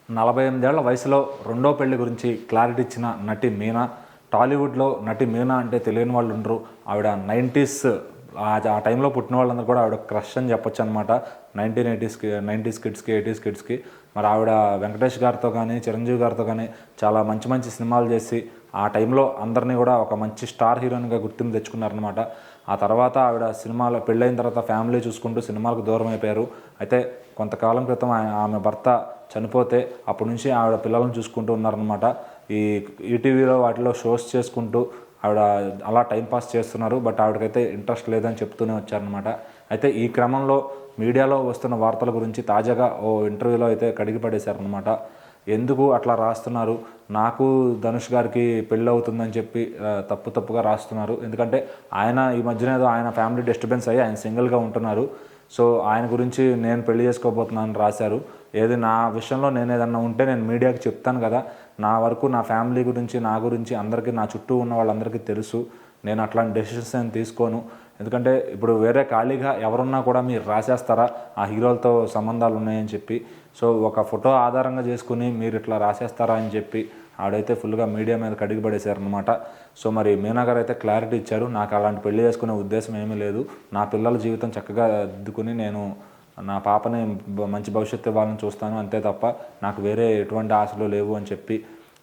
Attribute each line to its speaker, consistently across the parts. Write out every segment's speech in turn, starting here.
Speaker 1: 48 ఏళ్ల వయసులో రెండో పెళ్లి గురించి క్లారిటీ ఇచ్చిన నటి మీనా. టాలీవుడ్లో నటి మీనా అంటే తెలియని వాళ్ళు ఉండరు. ఆవిడ 90s ఆ టైంలో పుట్టిన వాళ్ళందరూ కూడా ఆవిడ క్రష్ అని చెప్పొచ్చు అనమాట. 90s కిడ్స్కి 80s కిడ్స్కి. మరి ఆవిడ వెంకటేష్ గారితో కానీ చిరంజీవి గారితో కానీ చాలా మంచి మంచి సినిమాలు చేసి ఆ టైంలో అందరినీ కూడా ఒక మంచి స్టార్ హీరోయిన్గా గుర్తింపు తెచ్చుకున్నారనమాట. ఆ తర్వాత ఆవిడ సినిమాలో పెళ్ళైన తర్వాత ఫ్యామిలీ చూసుకుంటూ సినిమాలకు దూరం అయిపోయారు. అయితే కొంతకాలం క్రితం ఆమె భర్త చనిపోతే అప్పటి నుంచి ఆవిడ పిల్లలను చూసుకుంటూ ఉన్నారనమాట. ఈటీవీలో వాటిలో షోస్ చేసుకుంటూ ఆవిడ అలా టైంపాస్ చేస్తున్నారు. బట్ ఆవిడకైతే ఇంట్రెస్ట్ లేదని చెప్తూనే వచ్చారనమాట. అయితే ఈ క్రమంలో మీడియాలో వస్తున్న వార్తల గురించి తాజాగా ఓ ఇంటర్వ్యూలో అయితే కడిగి పడేశారనమాట. ఎందుకు అట్లా రాస్తున్నారు, నాకు ధనుష్ గారికి పెళ్ళి అవుతుందని చెప్పి తప్పుగా రాస్తున్నారు. ఎందుకంటే ఆయన ఈ మధ్యన ఏదో ఆయన ఫ్యామిలీ డిస్టర్బెన్స్ అయ్యి ఆయన సింగిల్గా ఉంటున్నారు. సో ఆయన గురించి నేను పెళ్లి చేసుకోబోతున్నాను రాశారు. ఏది నా విషయంలో నేను ఏదన్నా ఉంటే నేను మీడియాకి చెప్తాను కదా. నా వరకు నా ఫ్యామిలీ గురించి నా గురించి అందరికీ, నా చుట్టూ ఉన్న వాళ్ళందరికీ తెలుసు. నేను అట్లాంటి డెసిషన్స్ నేను తీసుకోను. ఎందుకంటే ఇప్పుడు వేరే ఖాళీగా ఎవరున్నా కూడా మీరు రాసేస్తారా ఆ హీరోలతో సంబంధాలు ఉన్నాయని చెప్పి. సో ఒక ఫోటో ఆధారంగా చేసుకుని మీరు ఇట్లా రాసేస్తారా అని చెప్పి ఆవిడైతే ఫుల్గా మీడియా మీద కడిగి పడేశారనమాట. సో మరి మీనా గారు అయితే క్లారిటీ ఇచ్చారు. నాకు అలాంటి పెళ్లి చేసుకునే ఉద్దేశం ఏమీ లేదు. నా పిల్లల జీవితం చక్కగా దిద్దుకుని నేను నా పాపని మంచి భవిష్యత్తు ఇవ్వాలని చూస్తాను, అంతే తప్ప నాకు వేరే ఎటువంటి ఆశలు లేవు అని చెప్పి.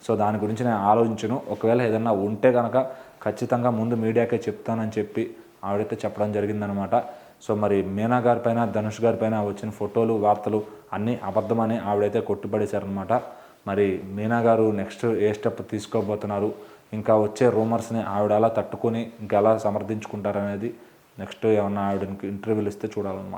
Speaker 1: సో దాని గురించి నేను ఆలోచించను. ఒకవేళ ఏదన్నా ఉంటే కనుక ఖచ్చితంగా ముందు మీడియాకే చెప్తానని చెప్పి ఆవిడైతే చెప్పడం జరిగిందనమాట. సో మరి మీనా గారిపైన ధనుష్ గారిపైన వచ్చిన ఫోటోలు వార్తలు అన్నీ అబద్ధమని ఆవిడైతే కొట్టిపడేశారనమాట. మరి మీనా గారు నెక్స్ట్ ఏ స్టెప్ తీసుకోబోతున్నారు, ఇంకా వచ్చే రూమర్స్ని ఆవిడ ఎలా తట్టుకొని ఇంకెలా సమర్థించుకుంటారనేది నెక్స్ట్ ఏమన్నా ఆవిడకి ఇంటర్వ్యూలు ఇస్తే చూడాలన్నమాట.